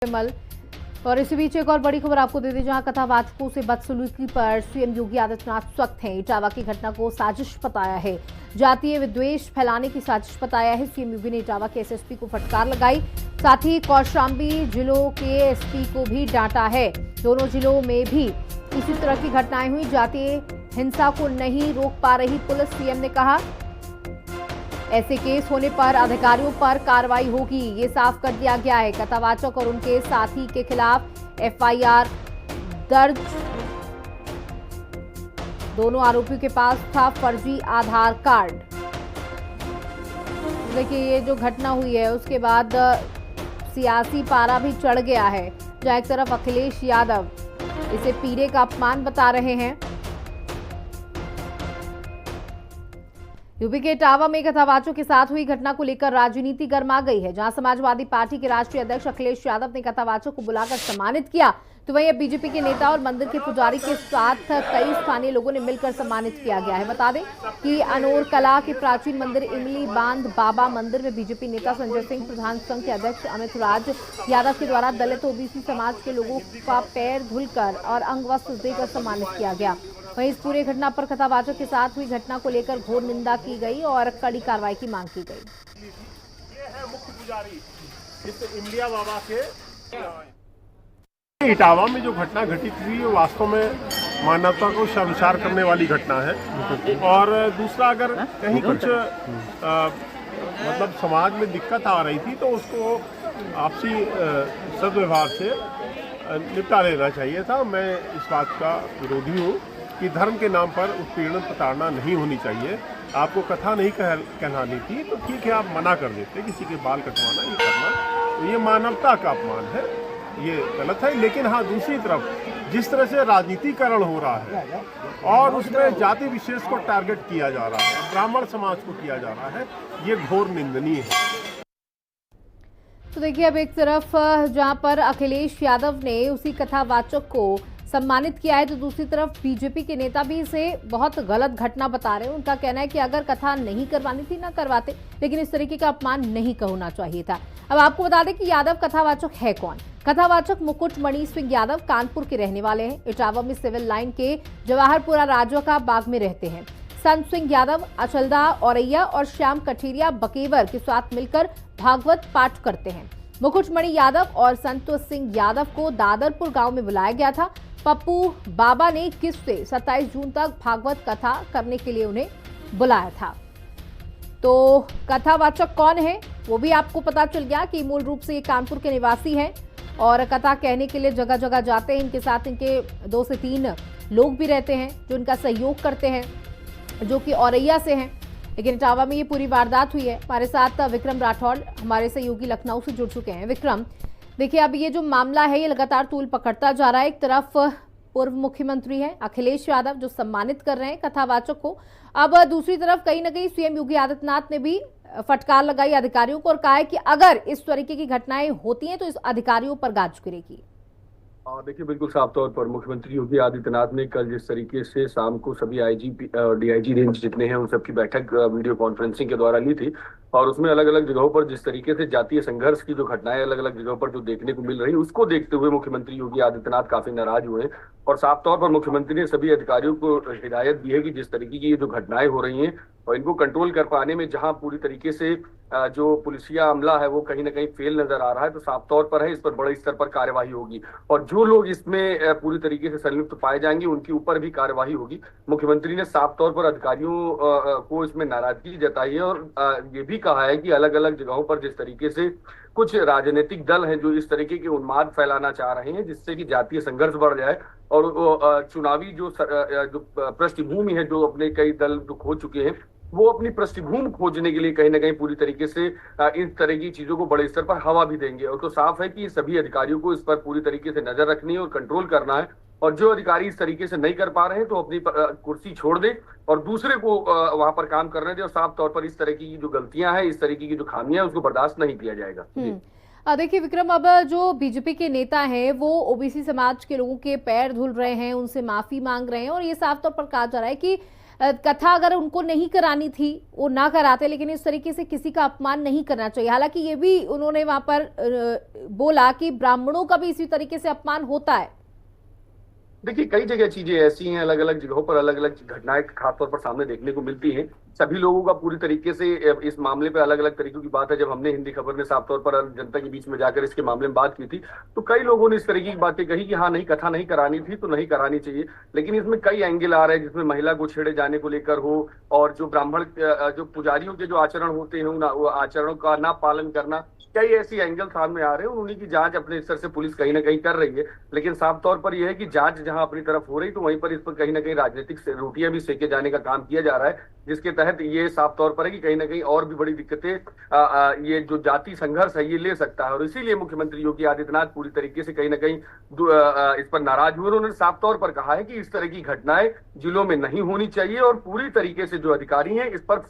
विमल। और इसी बीच एक और बड़ी खबर आपको दे दें, जहां कथावाचकों से बदसलूकी पर सीएम योगी आदित्यनाथ सख्त हैं। इटावा की घटना को साजिश बताया है, जातीय विद्वेष फैलाने की साजिश बताया है। सीएम योगी ने इटावा के एसएसपी को फटकार लगाई, साथ ही कौशाम्बी जिलों के एसपी को भी डांटा है। दोनों जिलों में भी इसी तरह की घटनाएं हुई। जातीय हिंसा को नहीं रोक पा रही पुलिस, सीएम ने कहा। ऐसे केस होने पर अधिकारियों पर कार्रवाई होगी, ये साफ कर दिया गया है। कथावाचक और उनके साथी के खिलाफ एफआईआर दर्ज। दोनों आरोपियों के पास था फर्जी आधार कार्ड। देखिए, ये जो घटना हुई है उसके बाद सियासी पारा भी चढ़ गया है, जहां एक तरफ अखिलेश यादव इसे पीड़े का अपमान बता रहे हैं। यूपी के इटावा में कथावाचकों के साथ हुई घटना को लेकर राजनीति गर्मा गई है, जहां समाजवादी पार्टी के राष्ट्रीय अध्यक्ष अखिलेश यादव ने कथावाचक को बुलाकर सम्मानित किया, तो वहीं बीजेपी के नेता और मंदिर के पुजारी के साथ कई स्थानीय लोगों ने मिलकर सम्मानित किया गया है। बता दें कि अनोर कला के प्राचीन मंदिर इमली बांध बाबा मंदिर में बीजेपी नेता संजय सिंह, प्रधान संघ के अध्यक्ष अमित राज यादव के द्वारा दलित ओबीसी समाज के लोगों का पैर धुलकर और अंग वस्त्र देकर सम्मानित किया गया। वहीं इस पूरी घटना पर कथावाचक के साथ हुई घटना को लेकर घोर निंदा की गई और कड़ी कार्रवाई की मांग की गई। ये है मुख्य पुजारी इस इमलिया बाबा के। इटावा में जो घटना घटित हुई वो वास्तव में मानवता को शर्मसार करने वाली घटना है। और दूसरा, अगर कहीं कुछ मतलब समाज में दिक्कत आ रही थी तो उसको आपसी सद्व्यवहार से निपटा लेना चाहिए था। मैं इस बात का विरोधी हूँ कि धर्म के नाम पर उत्पीड़न प्रताड़ना नहीं होनी चाहिए। आपको कथा नहीं कहलानी थी तो ठीक है, आप मना कर देते। किसी के बाल कटवाना, ये करना, तो ये मानवता का अपमान है, ये गलत है। लेकिन हाँ, दूसरी तरफ जिस तरह से राजनीतिकरण हो रहा है और उसमें जाति विशेष को टारगेट किया जा रहा है, ब्राह्मण समाज को किया जा रहा है, ये घोर निंदनीय है। तो देखिए, अब एक तरफ जहां पर अखिलेश यादव ने उसी कथावाचक को सम्मानित किया है, तो दूसरी तरफ बीजेपी के नेता भी इसे बहुत गलत घटना बता रहे हैं। उनका कहना है कि अगर कथा नहीं करवानी थी ना करवाते, लेकिन इस तरीके का अपमान नहीं होना चाहिए था। अब आपको बता दें कि यादव कथावाचक है कौन। कथावाचक मुकुटमणि सिंह यादव कानपुर के रहने वाले हैं। इटावा में सिविल लाइन के जवाहरपुरा राजवा बाग में रहते हैं। संत सिंह यादव अचलदा औरैया और श्याम कठेरिया बकेवर के साथ मिलकर भागवत पाठ करते हैं। मुकुटमणि यादव और संत सिंह यादव को दादरपुर गांव में बुलाया गया था। पप्पू बाबा ने 21 से 27 जून तक भागवत कथा करने के लिए उन्हें बुलाया था। तो कथावाचक कौन है वो भी आपको पता चल गया कि मूल रूप से ये कानपुर के निवासी हैं और कथा कहने के लिए जगह जगह जाते हैं। इनके साथ इनके 2 से 3 लोग भी रहते हैं जो इनका सहयोग करते हैं, जो कि औरैया से हैं। लेकिन इटावा में ये पूरी वारदात हुई है। हमारे साथ विक्रम राठौड़ हमारे सहयोगी लखनऊ से जुड़ चुके हैं। विक्रम, देखिए, अब ये जो मामला है ये लगातार तूल पकड़ता जा रहा है। एक तरफ पूर्व मुख्यमंत्री हैं अखिलेश यादव जो सम्मानित कर रहे हैं कथावाचक को, अब दूसरी तरफ कहीं ना कहीं सीएम योगी आदित्यनाथ ने भी फटकार लगाई अधिकारियों को और कहा है कि अगर इस तरीके की घटनाएं होती हैं तो इस अधिकारियों पर गाज गिरेगी। देखिए, बिल्कुल साफ तौर पर मुख्यमंत्री योगी आदित्यनाथ ने कल जिस तरीके से शाम को सभी आईजी डीआईजी रेंज जितने हैं उन सबकी बैठक वीडियो कॉन्फ्रेंसिंग के द्वारा ली थी और उसमें अलग अलग जगहों पर जिस तरीके से जातीय संघर्ष की जो घटनाएं अलग अलग जगहों पर जो देखने को मिल रही उसको देखते हुए मुख्यमंत्री योगी आदित्यनाथ काफी नाराज हुए और साफ तौर पर मुख्यमंत्री ने सभी अधिकारियों को हिदायत दी है कि जिस तरीके की ये जो घटनाएं हो रही हैं और इनको कंट्रोल कर पाने में जहां पूरी तरीके से जो पुलिसिया अमला है वो कहीं ना कहीं फेल नजर आ रहा है, तो साफ तौर पर है इस पर बड़े स्तर पर कार्यवाही होगी और जो लोग इसमें पूरी तरीके से संलिप्त पाए जाएंगे उनके ऊपर भी कार्यवाही होगी। मुख्यमंत्री ने साफ तौर पर अधिकारियों को इसमें नाराजगी जताई है और ये भी कहा है कि अलग अलग जगहों पर जिस तरीके से कुछ राजनीतिक दल हैं जो इस तरीके के उन्माद फैलाना चाह रहे हैं जिससे कि जातीय संघर्ष बढ़ जाए और चुनावी जो पृष्ठभूमि है जो अपने कई दल जो खो चुके हैं वो अपनी पृष्ठभूमि खोजने के लिए कहीं ना कहीं पूरी तरीके से इस तरह की चीजों को बड़े स्तर पर हवा भी देंगे। और तो साफ है कि सभी अधिकारियों को इस पर पूरी तरीके से नजर रखनी है और कंट्रोल करना है और जो अधिकारी इस तरीके से नहीं कर पा रहे हैं तो अपनी कुर्सी छोड़ दे और दूसरे को वहां पर काम करने दे और साफ तौर पर इस तरह की जो गलतियां हैं, इस तरीके की जो खामियां हैं उसको बर्दाश्त नहीं किया जाएगा। देखिए विक्रम, अब जो बीजेपी के नेता हैं वो ओबीसी समाज के लोगों के पैर धुल रहे हैं, उनसे माफी मांग रहे हैं और ये साफ तौर पर कहा जा रहा है कि कथा अगर उनको नहीं करानी थी वो ना कराते, लेकिन इस तरीके से किसी का अपमान नहीं करना चाहिए। हालांकि ये भी उन्होंने वहां पर बोला कि ब्राह्मणों का भी इसी तरीके से अपमान होता है। देखिए, कई जगह चीजें ऐसी हैं, अलग अलग जगहों पर अलग अलग घटनाएं खासतौर पर सामने देखने को मिलती हैं। सभी लोगों का पूरी तरीके से इस मामले पे अलग अलग तरीकों की बात है। जब हमने हिंदी खबर ने साफ तौर पर जनता के बीच में जाकर इसके मामले में बात की थी, तो कई लोगों ने इस तरीके की बातें कही कि हाँ, नहीं, कथा नहीं करानी थी तो नहीं करानी चाहिए। लेकिन इसमें कई एंगल आ रहे हैं, जिसमें महिला को छेड़े जाने को लेकर हो, और जो ब्राह्मण जो पुजारियों के जो आचरण होते हैं उन आचरणों का ना पालन करना, कई ऐसी एंगल सामने आ रहे हैं। उन्हीं की जांच अपने स्तर से पुलिस कहीं ना कहीं कर रही है। लेकिन साफ तौर पर यह है कि जांच जहां अपनी तरफ हो रही, तो वहीं पर इस पर कहीं ना कहीं राजनीतिक रोटियां भी सेके जाने का काम किया जा रहा है, जिसके तहत ये साफ तौर पर है कि कहीं ना कहीं और भी बड़ी दिक्कतें ये जो जाति संघर्ष है ये ले सकता है। और इसीलिए मुख्यमंत्री योगी आदित्यनाथ पूरी तरीके से कहीं ना कहीं इस पर नाराज हुए। उन्होंने साफ तौर पर कहा है कि इस तरह की घटनाएं जिलों में नहीं होनी चाहिए, और पूरी तरीके से जो अधिकारी हैं इस पर